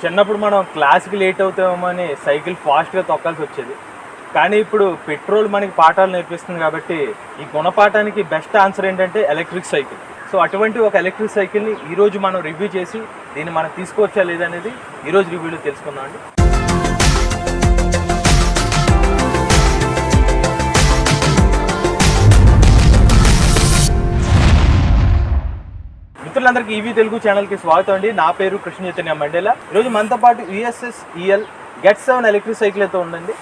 చిన్నప్పుడు మనం క్లాస్కి లేట్ అవుతామో అని సైకిల్ ఫాస్ట్గా తొక్కాల్సి వచ్చేది. కానీ ఇప్పుడు పెట్రోల్ మనకి పాఠాలు నేర్పిస్తుంది కాబట్టి ఈ గుణపాఠానికి బెస్ట్ ఆన్సర్ ఏంటంటే ఎలక్ట్రిక్ సైకిల్. సో అటువంటి ఒక ఎలక్ట్రిక్ సైకిల్ని ఈరోజు మనం రివ్యూ చేసి దీన్ని మనం తీసుకోవచ్చా లేదనేది ఈరోజు రివ్యూలో తెలుసుకుందాం అండి. మిత్రులందరికీ ఈవీ తెలుగు ఛానల్కి స్వాగతం అండి. నా పేరు కృష్ణ చైతన్య మండేలా. ఈరోజు మనతో పాటు ESL Get 7 ఎలక్ట్రిక్ సైకిల్ అయితే ఉందండి.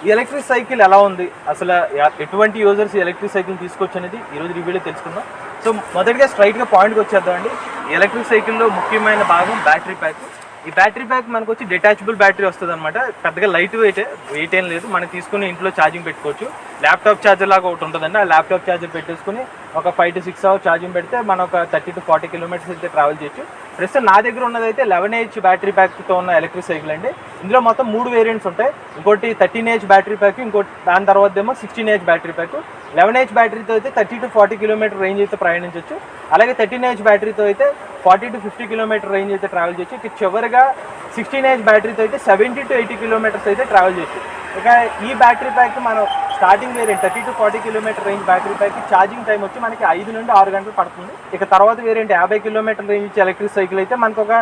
ఈ ఎలక్ట్రిక్ సైకిల్ ఎలా ఉంది, అసలు ఎటువంటి యూజర్స్ ఈ ఎలక్ట్రిక్ సైకిల్ తీసుకోవచ్చు అనేది ఈరోజు రివ్యూలో తెలుసుకుందాం. సో మొదటిగా స్ట్రైట్గా పాయింట్కి వచ్చేద్దామండి. ఈ ఎలక్ట్రిక్ సైకిల్లో ముఖ్యమైన భాగం బ్యాటరీ ప్యాక్. ఈ బ్యాటరీ ప్యాక్ మనకు వచ్చి డిటాచబుల్ బ్యాటరీ వస్తుంది అనమాట. పెద్దగా లైట్ వెయిట్ ఏం లేదు. మనం తీసుకుని ఇంట్లో ఛార్జింగ్ పెట్టుకోవచ్చు. ల్యాప్టాప్ ఛార్జర్ లాగా ఒకటి ఉంటుందండి. ఆ ల్యాప్టాప్ ఛార్జర్ పెట్టేసుకుని ఒక 5 to 6 అవర్స్ ఛార్జింగ్ పెడితే మనం ఒక 30 to 40 కిలోమీటర్స్ అయితే ట్రావెల్ చేయొచ్చు. ప్రస్తుతం నా దగ్గర ఉన్నదైతే 11Ah బ్యాటరీ ప్యాక్తో ఉన్న ఎలక్ట్రిక్ సైకిల్ అండి. ఇందులో మొత్తం 3 వేరియంట్స్ ఉంటాయి. ఇంకోటి 13Ah బ్యాటరీ ప్యాక్, ఇంకోటి దాని తర్వాత ఏమో 16Ah బ్యాటరీ ప్యాక్. 11Ah బ్యాటరీతో అయితే 30 to 40 కిలోమీటర్ రేంజ్ అయితే ప్రయాణించవచ్చు. అలాగే 13Ah బ్యాటరీతో అయితే 40 to 50 కిలోమీటర్ రేంజ్ అయితే ట్రావెల్ చేయొచ్చు. ఇక చివరిగా 16Ah బ్యాటరీతో అయితే 70 to 80 కిలోమీటర్స్ అయితే ట్రావెల్ చేయొచ్చు. ఇక ఈ బ్యాటరీ ప్యాక్ మనం starting variant 30 to 40 kilometre range battery pack charging time వచ్చి మనకి 5 నుండి 6 గంటలు పడుతుంది. ఇక తర్వాత వేరియంట్ 50 కిలోమీటర్ రేంజ్ ఇచ్చే ఎలక్ట్రిక్ సైకిల్ అయితే మనకు ఒక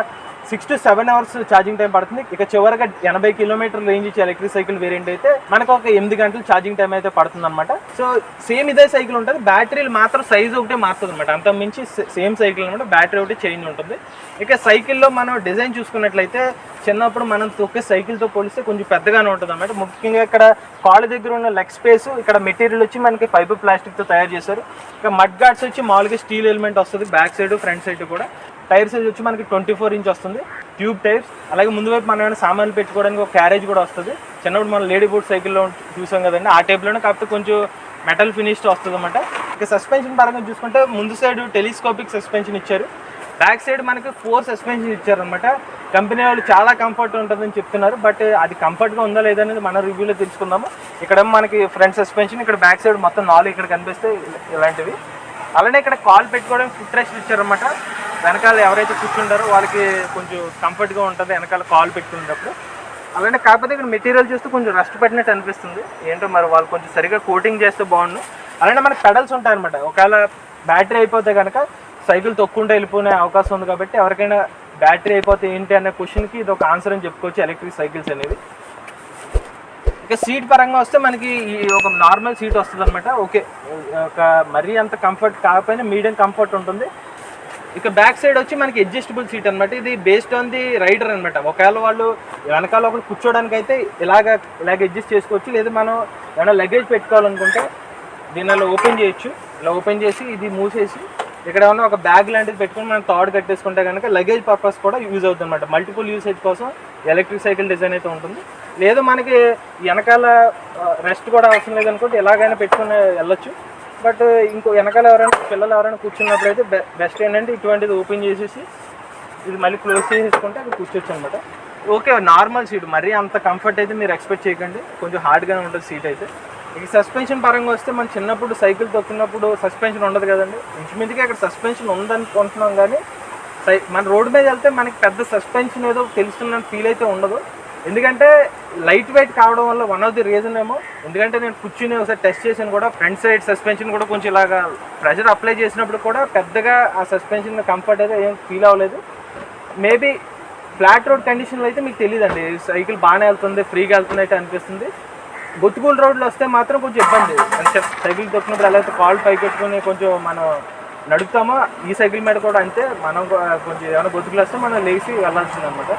6 to 7 అవర్స్ ఛార్జింగ్ టైం పడుతుంది. ఇక చివరిగా 80 కిలోమీటర్ రేంజ్ ఇచ్చే ఎలక్ట్రిక్ సైకిల్ వేరియంట్ అయితే మనకు ఒక 8 గంటలు ఛార్జింగ్ టైం అయితే పడుతుంది అనమాట. సో సేమ్ ఇదే సైకిల్ ఉంటుంది. బ్యాటరీలు మాత్రం సైజ్ ఒకటే మారుతుంది అనమాట. అంత మించి సేమ్ సైకిల్ అనమాట. బ్యాటరీ ఒకటి చేంజ్ ఉంటుంది. ఇక సైకిల్లో మనం డిజైన్ చూసుకున్నట్లయితే చిన్నప్పుడు మనం తొక్కే సైకిల్తో పోలిస్తే కొంచెం పెద్దగానే ఉంటుంది అనమాట. ముఖ్యంగా ఇక్కడ కాళ్ళ దగ్గర ఉన్న లెగ్ స్పేస్, ఇక్కడ మెటీరియల్ వచ్చి మనకి ఫైబర్ ప్లాస్టిక్తో తయారు చేశారు. ఇక మడ్ గార్డ్స్ వచ్చి మామూలుగా స్టీల్ ఎలిమెంట్ వస్తుంది బ్యాక్ సైడ్ ఫ్రంట్ సైడ్ కూడా. టైర్ సైజ్ వచ్చి మనకి 24 ఇంచ్ వస్తుంది, ట్యూబ్ టైర్స్. అలాగే ముందు వైపు మనం ఏమైనా సామాన్లు పెట్టుకోవడానికి ఒక క్యారేజ్ కూడా వస్తుంది. చిన్నప్పుడు మనం లేడీ బోట్ సైకిల్లో చూసాం కదండి, ఆ టైప్లోనే, కాకపోతే కొంచెం మెటల్ ఫినిష్తో వస్తుంది అనమాట. ఇక సస్పెన్షన్ పరంగా చూసుకుంటే ముందు సైడ్ టెలిస్కోపిక్ సస్పెన్షన్ ఇచ్చారు, బ్యాక్ సైడ్ మనకి 4 సస్పెన్షన్ ఇచ్చారనమాట. కంపెనీ వాళ్ళు చాలా కంఫర్ట్ ఉంటుందని చెప్తున్నారు. బట్ అది కంఫర్ట్గా ఉందా లేదా అనేది మన రివ్యూలో తెలుసుకుందాము. ఇక్కడ మనకి ఫ్రంట్ సస్పెన్షన్, ఇక్కడ బ్యాక్ సైడ్ మొత్తం 4 ఇక్కడ కనిపిస్తే ఇలాంటివి. అలానే ఇక్కడ కాల్ పెట్టుకోవడానికి ఫుట్ రెస్ట్ ఇచ్చారనమాట. వెనకాల ఎవరైతే కూర్చుంటారో వాళ్ళకి కొంచెం కంఫర్ట్గా ఉంటుంది వెనకాల కాల్ పెట్టుకునేటప్పుడు. అలానే కాకపోతే ఇక్కడ మెటీరియల్ చూస్తే కొంచెం రస్ట్ పట్టినట్టు అనిపిస్తుంది. ఏంటో మరి వాళ్ళు కొంచెం సరిగ్గా కోటింగ్ చేస్తే బాగుండు. అలానే మనకి పెడల్స్ ఉంటాయన్నమాట. ఒకవేళ బ్యాటరీ అయిపోతే కనుక సైకిల్ తొక్కుంటే వెళ్ళిపోయే అవకాశం ఉంది. కాబట్టి ఎవరికైనా బ్యాటరీ అయిపోతే ఏంటి అనే క్వశ్చన్కి ఇది ఒక ఆన్సర్ అని చెప్పుకోవచ్చు ఎలక్ట్రిక్ సైకిల్స్ అనేవి. ఇక సీట్ పరంగా వస్తే మనకి ఈ ఒక నార్మల్ సీట్ వస్తుంది అనమాట. ఓకే, ఒక మరీ అంత కంఫర్ట్ కాకపోయినా మీడియం కంఫర్ట్ ఉంటుంది. ఇక బ్యాక్ సైడ్ వచ్చి మనకి అడ్జస్టబుల్ సీట్ అనమాట. ఇది బేస్డ్ ఆన్ ది రైడర్ అనమాట. ఒకవేళ వాళ్ళు వెనకాల ఒకటి కూర్చోడానికి అయితే ఇలాగ అడ్జస్ట్ చేసుకోవచ్చు. లేదా మనం ఏమైనా లగేజ్ పెట్టుకోవాలనుకుంటే దీన్ని అలా ఓపెన్ చేయొచ్చు. ఇలా ఓపెన్ చేసి ఇది మూసేసి ఇక్కడ ఏమన్నా ఒక బ్యాగ్ లాంటిది పెట్టుకుని మనం తాడు కట్టేసుకుంటే కనుక లగేజ్ పర్పస్ కూడా యూజ్ అవుతుంది అనమాట. మల్టిపుల్ యూసేజ్ కోసం ఎలక్ట్రిక్ సైకిల్ డిజైన్ అయితే ఉంటుంది. లేదు మనకి వెనకాల రెస్ట్ కూడా అవసరం లేదనుకుంటే ఎలాగైనా పెట్టుకుని వెళ్ళొచ్చు. బట్ ఇంకో వెనకాల పిల్లలు ఎవరైనా కూర్చున్నప్పుడు అయితే బెస్ట్ ఏంటంటే ఇటువంటిది ఓపెన్ చేసేసి ఇది మళ్ళీ క్లోజ్ చేసేసుకుంటే అది కూర్చోవచ్చు అనమాట. ఓకే, నార్మల్ సీట్, మరీ అంత కంఫర్ట్ అయితే మీరు ఎక్స్పెక్ట్ చేయకండి. కొంచెం హార్డ్గానే ఉంటుంది సీట్ అయితే. ఈ సస్పెన్షన్ పరంగా వస్తే మనం చిన్నప్పుడు సైకిల్ తొక్కినప్పుడు సస్పెన్షన్ ఉండదు కదండి. ఇంచుమించుగా ఇక్కడ సస్పెన్షన్ ఉందనుకుంటున్నాం, కానీ మన రోడ్డు మీద వెళ్తే మనకి పెద్ద సస్పెన్షన్ ఏదో తెలుస్తున్న ఫీల్ అయితే ఉండదు. ఎందుకంటే లైట్ వెయిట్ కావడం వల్ల వన్ ఆఫ్ ది రీజన్ ఏమో. ఎందుకంటే నేను కూర్చుని ఒకసారి టెస్ట్ చేసాను కూడా, ఫ్రంట్ సైడ్ సస్పెన్షన్ కూడా కొంచెం ఇలాగా ప్రెషర్ అప్లై చేసినప్పుడు కూడా పెద్దగా ఆ సస్పెన్షన్ కంఫర్ట్ అయితే ఏం ఫీల్ అవ్వలేదు. మేబీ ఫ్లాట్ రోడ్ కండిషన్లో అయితే మీకు తెలియదండి, సైకిల్ బాగానే వెళ్తుంది, ఫ్రీగా వెళ్తుంది అయితే అనిపిస్తుంది. గొత్తుకూల రోడ్లు వస్తే మాత్రం కొంచెం ఇబ్బంది. అంటే సైకిల్ తొక్కినప్పుడు ఎలా అయితే కాల్ పైకెట్టుకుని కొంచెం మనం నడుపుతామో ఈ సైకిల్ మీద కూడా అంతే. మనం కొంచెం ఏమైనా గొత్తుకులు వస్తే మనం లేచి వెళ్ళాల్సింది అనమాట.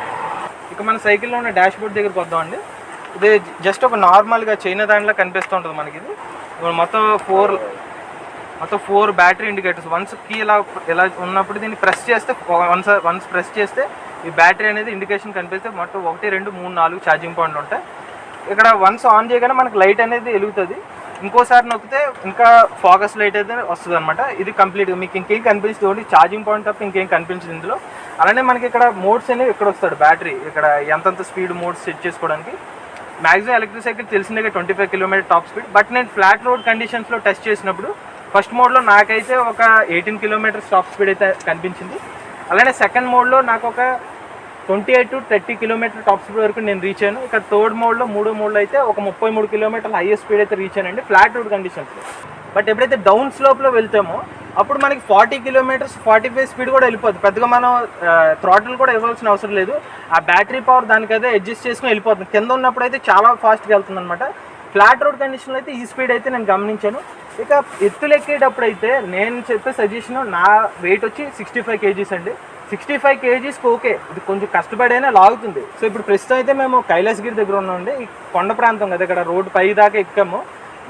ఇక మన సైకిల్లో ఉన్న డాష్ బోర్డ్ దగ్గరికి వద్దామండి. ఇది జస్ట్ ఒక నార్మల్గా చైనా దాంట్లో కనిపిస్తూ ఉంటుంది మనకి. ఇది మొత్తం 4 బ్యాటరీ ఇండికేటర్స్. వన్స్ కీ ఇలా ఉన్నప్పుడు దీన్ని ప్రెస్ చేస్తే వన్స్ ప్రెస్ చేస్తే ఈ బ్యాటరీ అనేది ఇండికేషన్ కనిపిస్తే మొత్తం 1, 2, 3, 4 ఛార్జింగ్ పాయింట్లు ఉంటాయి. ఇక్కడ వన్స్ ఆన్ చేయగానే మనకు లైట్ అనేది వెలుగుతుంది. ఇంకోసారి నొక్కితే ఇంకా ఫోకస్ లైట్ అయితే వస్తుంది అనమాట. ఇది కంప్లీట్గా మీకు ఇంకేం కనిపించదు, ఓన్లీ ఛార్జింగ్ పాయింట్ తప్ప ఇంకేం కనిపించదు ఇందులో. అలానే మనకి ఇక్కడ మోడ్స్ అనేవి ఇక్కడ వస్తాడు. బ్యాటరీ ఇక్కడ ఎంతంత స్పీడ్ మోడ్స్ సెట్ చేసుకోవడానికి. మ్యాక్సిమం ఎలక్ట్రిక్ సైకిల్ తెలిసిందే 25 కిలోమీటర్ టాప్ స్పీడ్. బట్ నేను ఫ్లాట్ రోడ్ కండిషన్స్లో టెస్ట్ చేసినప్పుడు ఫస్ట్ మోడ్లో నాకైతే ఒక 18 కిలోమీటర్స్ టాప్ స్పీడ్ అయితే కనిపించింది. అలానే సెకండ్ మోడ్లో నాకు ఒక 28 to 30 కిలోమీటర్ టాప్ స్పీడ్ వరకు నేను రీచ్ అయ్యాను. ఇక్కడ థర్డ్ మోడ్లో అయితే ఒక 33 కిలోమీటర్ల హైయెస్ట్ స్పీడ్ అయితే రీచ్ అయ్యానండి ఫ్లాట్ రోడ్ కండిషన్స్లో. బట్ ఎప్పుడైతే డౌన్ స్లోప్లో వెళ్తామో అప్పుడు మనకి 40 కిలోమీటర్స్ 45 స్పీడ్ కూడా వెళ్ళిపోతుంది. పెద్దగా మనం థ్రాటిల్ కూడా ఇవ్వాల్సిన అవసరం లేదు. ఆ బ్యాటరీ పవర్ దానికైతే అడ్జస్ట్ చేసుకుని వెళ్ళిపోతుంది. కింద ఉన్నప్పుడు అయితే చాలా ఫాస్ట్గా వెళ్తుంది అనమాట. ఫ్లాట్ రోడ్ కండిషన్లో అయితే ఈ స్పీడ్ అయితే నేను గమనించాను. ఇక ఎత్తులు ఎక్కేటప్పుడు అయితే నేను చెప్పే సజెషన్, నా వెయిట్ వచ్చి 65 kgs అండి. 65 kgsకి ఓకే, ఇది కొంచెం కష్టపడైనా లాగుతుంది. సో ఇప్పుడు ప్రస్తుతం అయితే మేము కైలాసగిరి దగ్గర ఉన్నామండి. ఈ కొండ ప్రాంతం కదా, ఇక్కడ రోడ్డు పై దాకా ఎక్కాము.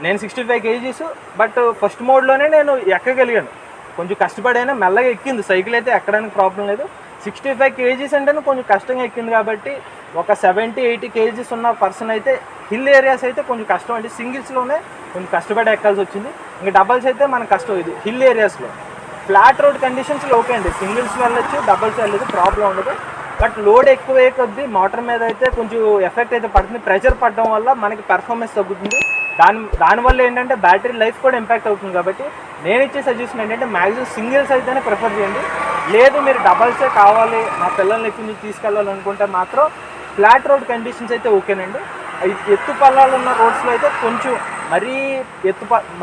నేను 65 kgs, బట్ ఫస్ట్ మోడ్లోనే నేను ఎక్కగలిగాను. కొంచెం కష్టపడైనా మెల్లగా ఎక్కింది సైకిల్ అయితే, ఎక్కడానికి ప్రాబ్లం లేదు. 65 kgs అంటేనే కొంచెం కష్టంగా ఎక్కింది కాబట్టి ఒక 70-80 kgs ఉన్న పర్సన్ అయితే హిల్ ఏరియాస్ అయితే కొంచెం కష్టం అండి. సింగిల్స్లోనే కొంచెం కష్టపడి ఎక్కాల్సి వచ్చింది. ఇంకా డబల్స్ అయితే మనకు కష్టం. ఇది హిల్ ఏరియాస్లో. ఫ్లాట్ రోడ్ కండిషన్స్లో ఓకే అండి, సింగిల్స్ వెళ్ళొచ్చు, డబల్స్ వెళ్ళదు, ప్రాబ్లం ఉండదు. బట్ లోడ్ ఎక్కువ కొద్దీ మోటార్ మీద అయితే కొంచెం ఎఫెక్ట్ అయితే పడుతుంది. ప్రెషర్ పడడం వల్ల మనకి పెర్ఫార్మెన్స్ తగ్గుతుంది. దానివల్ల ఏంటంటే బ్యాటరీ లైఫ్ కూడా ఇంపాక్ట్ అవుతుంది. కాబట్టి నేను ఇచ్చే సజెషన్ ఏంటంటే మ్యాక్సిమం సింగిల్స్ అయితేనే ప్రిఫర్ చేయండి. లేదు మీరు డబల్సే కావాలి, మా పిల్లల్ని ఎక్కువ నుంచి తీసుకెళ్ళాలనుకుంటే మాత్రం ఫ్లాట్ రోడ్ కండిషన్స్ అయితే ఓకేనండి. ఎత్తు పల్లాలు ఉన్న రోడ్స్లో అయితే కొంచెం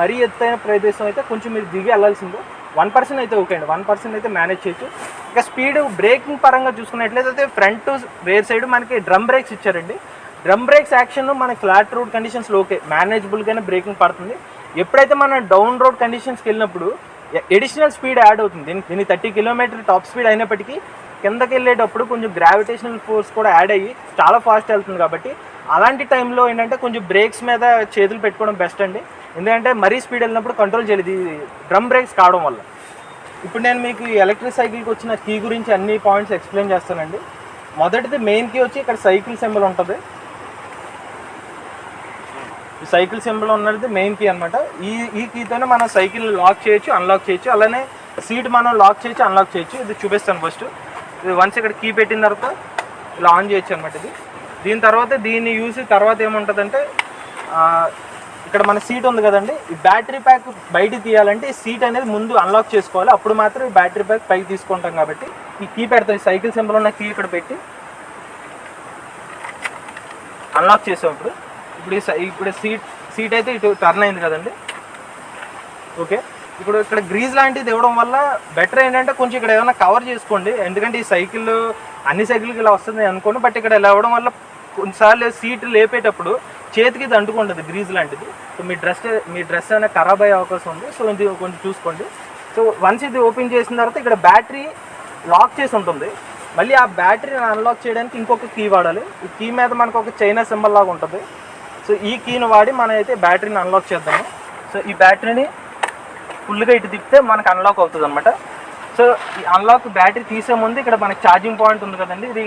మరీ ఎత్తైన ప్రదేశం అయితే కొంచెం మీరు దిగి వెళ్ళాల్సిందే. 1% అయితే ఓకే అండి, 1% అయితే మేనేజ్ చేయొచ్చు. ఇక స్పీడ్ బ్రేకింగ్ పరంగా చూసుకున్నట్లయితే ఫ్రంట్ టు రేర్ సైడ్ మనకి డ్రమ్ బ్రేక్స్ ఇచ్చారండి. డ్రమ్ బ్రేక్స్ యాక్షన్ మనకి ఫ్లాట్ రోడ్ కండిషన్స్లో ఓకే, మేనేజబుల్గానే బ్రేకింగ్ పడుతుంది. ఎప్పుడైతే మనం డౌన్ రోడ్ కండిషన్స్కి వెళ్ళినప్పుడు ఎడిషనల్ స్పీడ్ యాడ్ అవుతుంది. దీనికి 30 కిలోమీటర్ టాప్ స్పీడ్ అయినప్పటికీ కిందకి వెళ్ళేటప్పుడు కొంచెం గ్రావిటేషనల్ ఫోర్స్ కూడా యాడ్ అయ్యి చాలా ఫాస్ట్ వెళ్తుంది. కాబట్టి అలాంటి టైంలో ఏంటంటే కొంచెం బ్రేక్స్ మీద చేతులు పెట్టుకోవడం బెస్ట్ అండి. ఎందుకంటే మరీ స్పీడ్ వెళ్ళినప్పుడు కంట్రోల్ చేయలేదు ఈ డ్రమ్ బ్రేక్స్ కావడం వల్ల. ఇప్పుడు నేను మీకు ఈ ఎలక్ట్రిక్ సైకిల్కి వచ్చిన కీ గురించి అన్ని పాయింట్స్ ఎక్స్ప్లెయిన్ చేస్తానండి. మొదటిది మెయిన్ కీ వచ్చి ఇక్కడ సైకిల్ సింబల్ ఉంటుంది. ఈ సైకిల్ సింబల్ ఉన్నది మెయిన్ కీ అనమాట. ఈ కీతోనే మనం సైకిల్ లాక్ చేయొచ్చు, అన్లాక్ చేయొచ్చు. అలానే సీట్ మనం లాక్ చేయొచ్చు, అన్లాక్ చేయొచ్చు. ఇది చూపిస్తాను ఫస్ట్. ఇది వన్స్ ఇక్కడ కీ పెట్టిన తర్వాత ఇలా ఆన్ చేయొచ్చు అనమాట. దీని తర్వాత దీన్ని యూజ్ తర్వాత ఏముంటుందంటే ఇక్కడ మన సీట్ ఉంది కదండి, ఈ బ్యాటరీ ప్యాక్ బయటికి తీయాలంటే ఈ సీట్ అనేది ముందు అన్లాక్ చేసుకోవాలి. అప్పుడు మాత్రం ఈ బ్యాటరీ ప్యాక్ పైకి తీసుకుంటాం. కాబట్టి ఈ కీ పెడతాం, సైకిల్ సింబల్ ఉన్న కీ ఇక్కడ పెట్టి అన్లాక్ చేసాం. ఇప్పుడు సీట్ అయితే ఇటు టర్న్ అయింది కదండి. ఓకే, ఇప్పుడు ఇక్కడ గ్రీజ్ లాంటిది ఇవ్వడం వల్ల బెటర్ ఏంటంటే కొంచెం ఇక్కడ ఏమైనా కవర్ చేసుకోండి. ఎందుకంటే ఈ సైకిల్ అన్ని సైకిల్కి ఇలా వస్తుంది అనుకోండి, బట్ ఇక్కడ ఇలా ఇవ్వడం వల్ల కొన్నిసార్లు సీట్ లేపేటప్పుడు చేతికి ఇది అంటుకుంటుంది గ్రీజ్ లాంటిది. సో మీ డ్రెస్ అనేది ఖరాబ్ అయ్యే అవకాశం ఉంది. సో ఇది కొంచెం చూసుకోండి. సో వన్స్ ఇది ఓపెన్ చేసిన తర్వాత ఇక్కడ బ్యాటరీ లాక్ చేసి ఉంటుంది. మళ్ళీ ఆ బ్యాటరీని అన్లాక్ చేయడానికి ఇంకొక కీ వాడాలి. ఈ కీ మీద మనకు ఒక చైనా సింబల్ లాగా ఉంటుంది. సో ఈ కీని వాడి మనం అయితే బ్యాటరీని అన్లాక్ చేద్దాము. సో ఈ బ్యాటరీని ఫుల్గా ఇటు తిప్పితే మనకు అన్లాక్ అవుతుంది అనమాట. సో ఈ అన్లాక్ బ్యాటరీ తీసే ముందు ఇక్కడ మనకి ఛార్జింగ్ పాయింట్ ఉంది కదండి, ఇది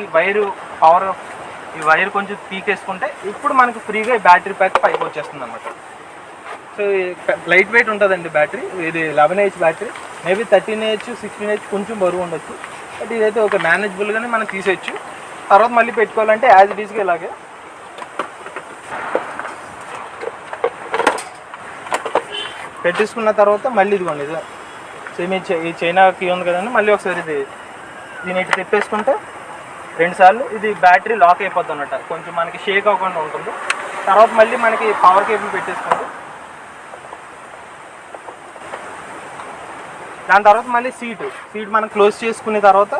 ఈ వైర్ కొంచెం పీకేసుకుంటే ఇప్పుడు మనకు ఫ్రీగా ఈ బ్యాటరీ ప్యాక్ పైకి వచ్చేస్తుంది అనమాట. సో లైట్ వెయిట్ ఉంటుందండి బ్యాటరీ. ఇది 11Ah battery, maybe 13Ah 16Ah కొంచెం బరువు ఉండొచ్చు. బట్ ఇదైతే ఒక మేనేజబుల్గానే మనం తీసేయచ్చు. తర్వాత మళ్ళీ పెట్టుకోవాలంటే యాజ్ ఇట్ ఈస్గా ఇలాగే పెట్టేసుకున్న తర్వాత మళ్ళీ ఇదిగోండి, ఇది సేమ్ ఈ చైనాకి ఉంది కదండి. మళ్ళీ ఒకసారి దీని ఇటు తిప్పేసుకుంటే 2 సార్లు ఇది బ్యాటరీ లాక్ అయిపోద్ది అన్నమాట. కొంచెం మనకి షేక్ అవ్వకుండా ఉంటుంది. తర్వాత మళ్ళీ మనకి పవర్ కేబుల్ పెట్టేసుకోండి. దాని తర్వాత మళ్ళీ సీట్ మనం క్లోజ్ చేసుకున్న తర్వాత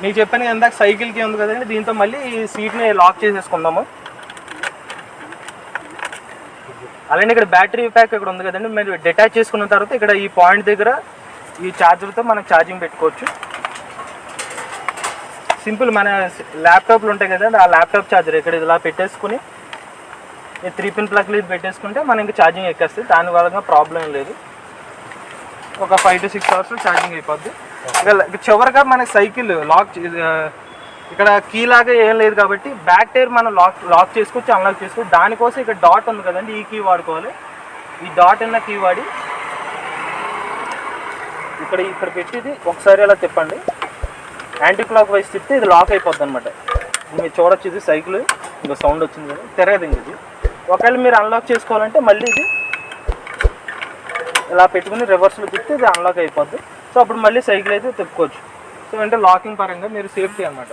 మీకు చెప్పాను ఇందాక సైకిల్కి ఉంది కదండి, దీంతో మళ్ళీ ఈ సీట్ని లాక్ చేసేసుకుందాము. అలానే ఇక్కడ బ్యాటరీ ప్యాక్ ఇక్కడ ఉంది కదండి, మీరు డిటాచ్ చేసుకున్న తర్వాత ఇక్కడ ఈ పాయింట్ దగ్గర ఈ ఛార్జర్తో మనం ఛార్జింగ్ పెట్టుకోవచ్చు. సింపుల్ మన ల్యాప్టాప్లు ఉంటాయి కదండి, ఆ ల్యాప్టాప్ ఛార్జర్ ఇక్కడ ఇలా పెట్టేసుకుని 3 పిన్ ప్లగ్లు ఇది పెట్టేసుకుంటే మనం ఇంకా ఛార్జింగ్ ఎక్కేస్తుంది. దాని వల్ల ప్రాబ్లం లేదు. ఒక 5 to 6 అవర్స్లో ఛార్జింగ్ అయిపోద్ది. ఇక చివరిగా మనకి సైకిల్ లాక్ ఇక్కడ కీ లాగా ఏం లేదు కాబట్టి బ్యాక్ టైర్ మనం లాక్ చేసుకోవచ్చు, అన్లాక్ చేసుకోవచ్చు. దానికోసం ఇక్కడ డాట్ ఉంది కదండి, ఈ కీ వాడుకోవాలి. ఈ డాట్ అన్న కీ వాడి ఇక్కడ పెట్టి ఒకసారి అలా తిప్పండి. యాంటీ క్లాక్ వైజ్ తిప్పితే ఇది లాక్ అయిపోద్ది అనమాట. మీరు చూడొచ్చు, ఇది సైకిల్ ఇంకా సౌండ్ వచ్చింది కదా, తిరగదు ఇది. ఒకవేళ మీరు అన్లాక్ చేసుకోవాలంటే మళ్ళీ ఇది ఇలా పెట్టుకుని రివర్స్లో తిప్పితే ఇది అన్లాక్ అయిపోద్ది. సో అప్పుడు మళ్ళీ సైకిల్ అయితే తిప్పుకోవచ్చు. సో అంటే లాకింగ్ పరంగా మీరు సేఫ్టీ అనమాట.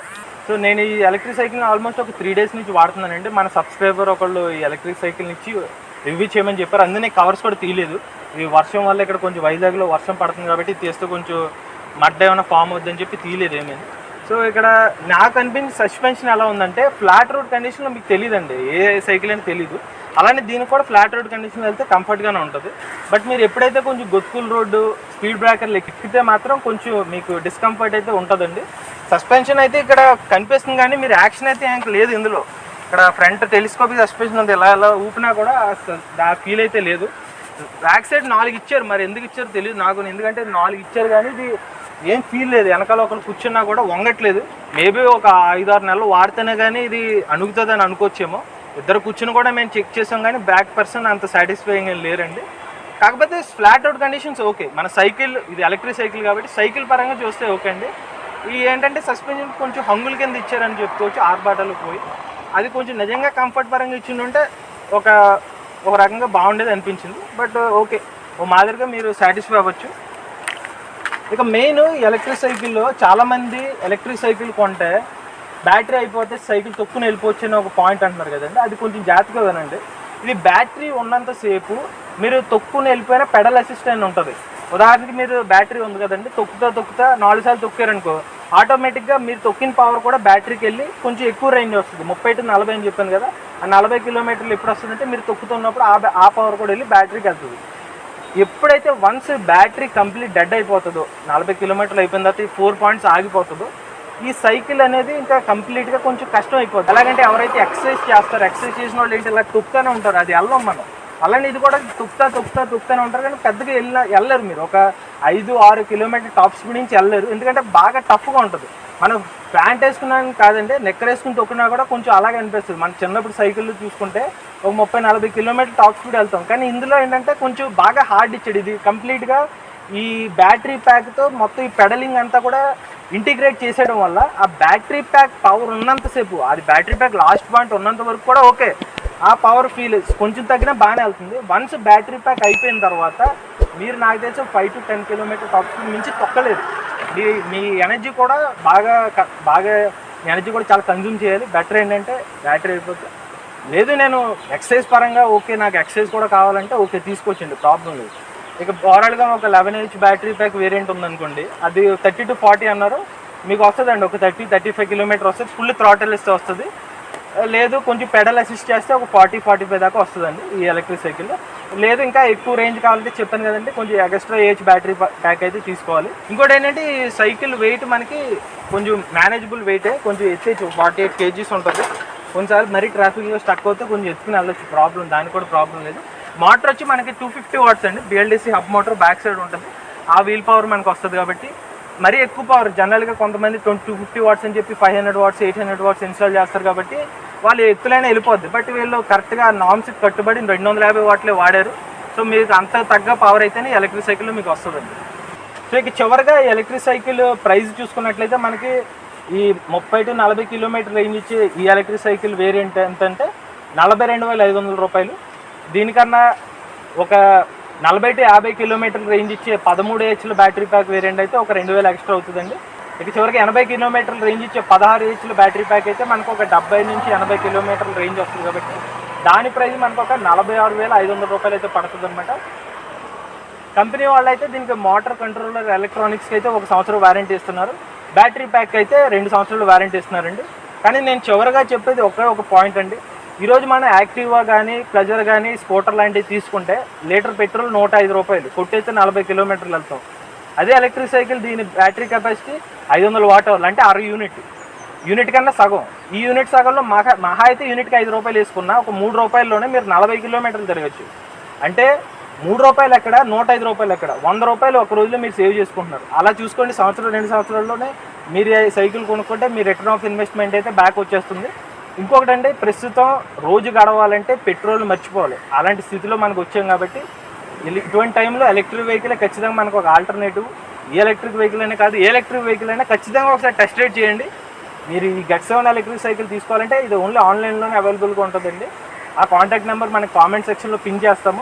సో నేను ఈ ఎలక్ట్రిక్ సైకిల్ని ఆల్మోస్ట్ ఒక 3 days నుంచి వాడుతున్నానండి. మన సబ్స్క్రైబర్ ఒకళ్ళు ఈ ఎలక్ట్రిక్ సైకిల్ నుంచి రివ్యూ చేయమని చెప్పారు. అందుకే కవర్స్ కూడా తీయలేదు. ఈ వర్షం వల్ల ఇక్కడ కొంచెం వైజాగ్లో వర్షం పడుతుంది కాబట్టి తీస్తే కొంచెం మడ్డ ఏమైనా ఫామ్ అవుద్దని చెప్పి తీయలేదు ఏమైంది. సో ఇక్కడ నాకు అనిపించి సస్పెన్షన్ ఎలా ఉందంటే ఫ్లాట్ రోడ్ కండిషన్లో మీకు తెలియదండి, ఏ సైకిల్ అని తెలీదు. అలానే దీనికి కూడా ఫ్లాట్ రోడ్ కండిషన్లో వెళ్తే కంఫర్ట్గానే ఉంటుంది. బట్ మీరు ఎప్పుడైతే కొంచెం గొత్తుకుల రోడ్డు స్పీడ్ బ్రేకర్లు ఎక్కితే మాత్రం కొంచెం మీకు డిస్కంఫర్ట్ అయితే ఉంటుందండి. సస్పెన్షన్ అయితే ఇక్కడ కనిపిస్తుంది కానీ మీరు యాక్షన్ అయితే ఇంక లేదు ఇందులో. ఇక్కడ ఫ్రంట్ టెలిస్కోపిక్ సస్పెన్షన్ ఉంది, ఎలా ఊపినా కూడా ఆ ఫీల్ అయితే లేదు. బ్యాక్ సైడ్ 4 ఇచ్చారు, మరి ఎందుకు ఇచ్చారో తెలియదు నాకు. ఎందుకంటే 4 ఇచ్చారు కానీ ఇది ఏం ఫీల్ లేదు. వెనకాల ఒకరు కూర్చున్నా కూడా వంగట్లేదు. మేబీ ఒక 5-6 నెలలు వాడితేనే కానీ ఇది అణుగుతుంది అని అనుకోవచ్చేమో. ఇద్దరు కూర్చుని కూడా మేము చెక్ చేసాం కానీ బ్యాక్ పర్సన్ అంత సాటిస్ఫైయింగ్ ఏం లేరండి. కాకపోతే ఫ్లాట్ అవుట్ కండిషన్స్ ఓకే. మన సైకిల్ ఇది ఎలక్ట్రిక్ సైకిల్ కాబట్టి సైకిల్ పరంగా చూస్తే ఓకే అండి. ఇది ఏంటంటే సస్పెన్షన్ కొంచెం హంగుల కింద ఇచ్చారని చెప్పుకోవచ్చు, ఆర్బాటాలు పోయి. అది కొంచెం నిజంగా కంఫర్ట్ పరంగా ఇచ్చిండుంటే ఒక రకంగా బాగుండేది అనిపించింది. బట్ ఓకే, ఓ మాదిరిగా మీరు సాటిస్ఫై అవ్వచ్చు. ఇక మెయిన్ ఎలక్ట్రిక్ సైకిల్లో చాలామంది ఎలక్ట్రిక్ సైకిల్ కొంటే బ్యాటరీ అయిపోతే సైకిల్ తొక్కుని వెళ్ళిపోవచ్చు అని ఒక పాయింట్ అంటున్నారు కదండి. అది కొంచెం జాగ్రత్తగానండి. ఇది బ్యాటరీ ఉన్నంతసేపు మీరు తొక్కుని వెళ్ళిపోయినా పెడల్ అసిస్ట్ అని ఉంటుంది. ఉదాహరణకి మీరు బ్యాటరీ ఉంది కదండి, తొక్కుతా 4 సార్లు తొక్కారనుకో ఆటోమేటిక్గా మీరు తొక్కిన పవర్ కూడా బ్యాటరీకి వెళ్ళి కొంచెం ఎక్కువ రేంజ్ వస్తుంది. 30 to 40 అని చెప్పాను కదా, ఆ 40 కిలోమీటర్లు ఎప్పుడు వస్తుందంటే మీరు తొక్కుతున్నప్పుడు ఆ పవర్ కూడా వెళ్ళి బ్యాటరీకి వెళ్తుంది. ఎప్పుడైతే వన్స్ బ్యాటరీ కంప్లీట్ డెడ్ అయిపోతుందో, 40 కిలోమీటర్లు అయిపోయిన తర్వాత 4 పాయింట్స్ ఆగిపోతుందో, ఈ సైకిల్ అనేది ఇంకా కంప్లీట్గా కొంచెం కష్టం అయిపోతుంది. ఎలాగంటే ఎవరైతే ఎక్సర్సైజ్ చేస్తారో, ఎక్సర్సైజ్ చేసిన వాళ్ళు ఏంటి ఇలా తొక్కుతూనే ఉంటారు, అది వెళ్ళం మనం. అలానే ఇది కూడా తొక్కుతూనే ఉంటారు కానీ పెద్దగా వెళ్ళరు. మీరు ఒక 5-6 కిలోమీటర్ టాప్ స్పీడ్ నుంచి వెళ్ళలేరు, ఎందుకంటే బాగా టఫ్గా ఉంటుంది. మనం ప్యాంట్ వేసుకున్నాను కాదండి, నెక్కర్ వేసుకుని తొక్కినా కూడా కొంచెం అలాగే అనిపిస్తుంది. మన చిన్నప్పుడు సైకిళ్ళు చూసుకుంటే ఒక 30-40 కిలోమీటర్ టాప్ స్పీడ్ వెళ్తాం. కానీ ఇందులో ఏంటంటే కొంచెం బాగా హార్డ్ ఇచ్చాడు. ఇది కంప్లీట్గా ఈ బ్యాటరీ ప్యాక్తో మొత్తం ఈ పెడలింగ్ అంతా కూడా ఇంటిగ్రేట్ చేసేయడం వల్ల ఆ బ్యాటరీ ప్యాక్ పవర్ ఉన్నంతసేపు, అది బ్యాటరీ ప్యాక్ లాస్ట్ పాయింట్ ఉన్నంత వరకు కూడా ఓకే, ఆ పవర్ ఫీల్ కొంచెం తగ్గినా బాగానే వెళ్తుంది. వన్స్ బ్యాటరీ ప్యాక్ అయిపోయిన తర్వాత మీరు నాకు తెలిసి 5 to 10 కిలోమీటర్ టాప్ స్పీడ్ మించి తొక్కలేదు. మీ ఎనర్జీ కూడా బాగా ఎనర్జీ కూడా చాలా కన్జ్యూమ్ చేయాలి. బెటర్ ఏంటంటే బ్యాటరీ అయిపోతే లేదు, నేను ఎక్సర్సైజ్ పరంగా ఓకే, నాకు ఎక్సర్సైజ్ కూడా కావాలంటే ఓకే తీసుకోవచ్చండి, ప్రాబ్లం లేదు. ఇక ఓవరాల్గా ఒక 11H బ్యాటరీ ప్యాక్ వేరియంట్ ఉందనుకోండి, అది 30 to 40 అన్నారు, మీకు వస్తుందండి ఒక 30-35 కిలోమీటర్ వస్తుంది. ఫుల్ థ్రాటిల్ ఇస్తే వస్తుంది. లేదు కొంచెం పెడల్ అసిస్ట్ చేస్తే ఒక 40-45 దాకా వస్తుందండి ఈ ఎలక్ట్రిక్ సైకిల్లో. లేదు ఇంకా ఎక్కువ రేంజ్ కావాలంటే చెప్పాను కదండి, కొంచెం ఎక్స్ట్రా ఏజ్ బ్యాటరీ ప్యాక్ అయితే తీసుకోవాలి. ఇంకోటి ఏంటంటే ఈ సైకిల్ వెయిట్ మనకి కొంచెం మేనేజబుల్ వెయిటే, కొంచెం ఎత్తేచ్చు, 48 kgs ఉంటుంది. కొన్నిసార్లు మరీ ట్రాఫిక్లో స్టక్ అవుతే కొంచెం ఎత్తుకుని వెళ్ళొచ్చు, ప్రాబ్లం, దానికి కూడా ప్రాబ్లం లేదు. మోటార్ వచ్చి మనకి 250 వాట్స్ అండి, BLDC hub motor back side ఉంటుంది. ఆ వీల్ పవర్ మనకు వస్తుంది కాబట్టి మరీ ఎక్కువ పవర్. జనరల్గా కొంతమంది 250 వాట్స్ అని చెప్పి 500 వాట్స్ 800 వాట్స్ ఇన్స్టాల్ చేస్తారు కాబట్టి వాళ్ళు ఎత్తులైనా వెళ్ళిపోద్ది. బట్ వీళ్ళు కరెక్ట్గా నామ్స్కి కట్టుబడి 250 వాట్లే వాడారు. సో మీకు అంత తగ్గ పవర్ అయితేనే ఎలక్ట్రిక్ సైకిల్ మీకు వస్తుందండి. సో ఇక చివరిగా ఎలక్ట్రిక్ సైకిల్ ప్రైస్ చూసుకున్నట్లయితే మనకి ఈ 30 to 40 కిలోమీటర్ రేంజ్ ఇచ్చే ఈ ఎలక్ట్రిక్ సైకిల్ వేరియంట్ ఎంతంటే 42,500 రూపాయలు. దీనికన్నా ఒక 40 to 50 కిలోమీటర్ రేంజ్ ఇచ్చే 13H బ్యాటరీ ప్యాక్ వేరియంట్ అయితే ఒక 2,000 ఎక్స్ట్రా అవుతుందండి. ఇక చివరికి 80 కిలోమీటర్ల రేంజ్ ఇచ్చే 16H బ్యాటరీ ప్యాక్ అయితే మనకు ఒక 70 నుంచి 80 కిలోమీటర్ల రేంజ్ వస్తుంది కాబట్టి దాని ప్రైస్ మనకు ఒక 46,500 రూపాయలు అయితే పడుతుంది అనమాట. కంపెనీ వాళ్ళు అయితే దీనికి మోటార్ కంట్రోలర్ ఎలక్ట్రానిక్స్కి అయితే 1 సంవత్సరం వారంటీ ఇస్తున్నారు. బ్యాటరీ ప్యాక్ అయితే 2 సంవత్సరాలు వారంటీ ఇస్తున్నారండి. కానీ నేను చివరిగా చెప్పేది ఒక పాయింట్ అండి. ఈరోజు మనం యాక్టివా కానీ ప్లెజర్ కానీ స్కూటర్ లాంటివి తీసుకుంటే లీటర్ పెట్రోల్ 105 రూపాయలు కొట్టేస్తే 40 కిలోమీటర్లు వెళ్తాం. అదే ఎలక్ట్రిక్ సైకిల్ దీని బ్యాటరీ కెపాసిటీ 500 వాట్ అవర్లు, అంటే 6 యూనిట్ కన్నా సగం. ఈ యూనిట్ సగంలో మహా అయితే యూనిట్కి 5 రూపాయలు వేసుకున్నా ఒక 3 రూపాయల్లోనే మీరు 40 కిలోమీటర్లు తిరగచ్చు. అంటే 3 రూపాయలు ఎక్కడ, 105 రూపాయలు ఎక్కడ, 100 రూపాయలు ఒక రోజులో మీరు సేవ్ చేసుకుంటున్నారు. అలా చూసుకోండి, 2 సంవత్సరాల్లోనే మీరు సైకిల్ కొనుక్కుంటే మీ రిటర్న్ ఆఫ్ ఇన్వెస్ట్మెంట్ అయితే బ్యాక్ వచ్చేస్తుంది. ఇంకొకటి అంటే ప్రస్తుతం రోజు గడవాలంటే పెట్రోల్ మర్చిపోవాలి, అలాంటి స్థితిలో మనకు వచ్చాం కాబట్టి ఇటువంటి టైంలో ఎలక్ట్రిక్ వెహికల్ ఖచ్చితంగా మనకు ఒక ఆల్టర్నేటివ్. ఏ ఎలక్ట్రిక్ వెహికల్ అయినా కాదు, ఏ ఎలక్ట్రిక్ వెహికల్ అయినా ఖచ్చితంగా ఒకసారి టెస్ట్ రైడ్ చేయండి. మీరు ఈ Get 7 ఎలక్ట్రిక్ సైకిల్ తీసుకోవాలంటే ఇది ఓన్లీ ఆన్లైన్లోనే అవైలబుల్గా ఉంటుందండి. ఆ కాంటాక్ట్ నెంబర్ మనకి కామెంట్ సెక్షన్లో పిన్ చేస్తాము,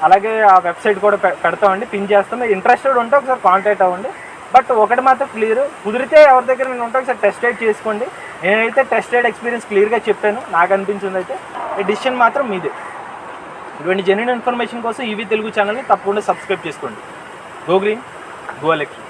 అలాగే ఆ వెబ్సైట్ కూడా పెడతామండి, పిన్ చేస్తాము. ఇంట్రెస్టెడ్ ఉంటే ఒకసారి కాంటాక్ట్ అవ్వండి. బట్ ఒకటి మాత్రం క్లియర్, కుదిరితే ఎవరి దగ్గర నేను ఉంటే ఒకసారి టెస్ట్ రైడ్ చేసుకోండి. నేనైతే టెస్ట్ రైడ్ ఎక్స్పీరియన్స్ క్లియర్గా చెప్పాను, నాకు అనిపించింది అయితే. ఈ డిసిషన్ మాత్రం మీదే. ఇటువంటి జెన్యూన్ ఇన్ఫర్మేషన్ కోసం ఈవీ తెలుగు ఛానల్ని తప్పకుండా సబ్స్క్రైబ్ చేసుకోండి. Go green, go electric.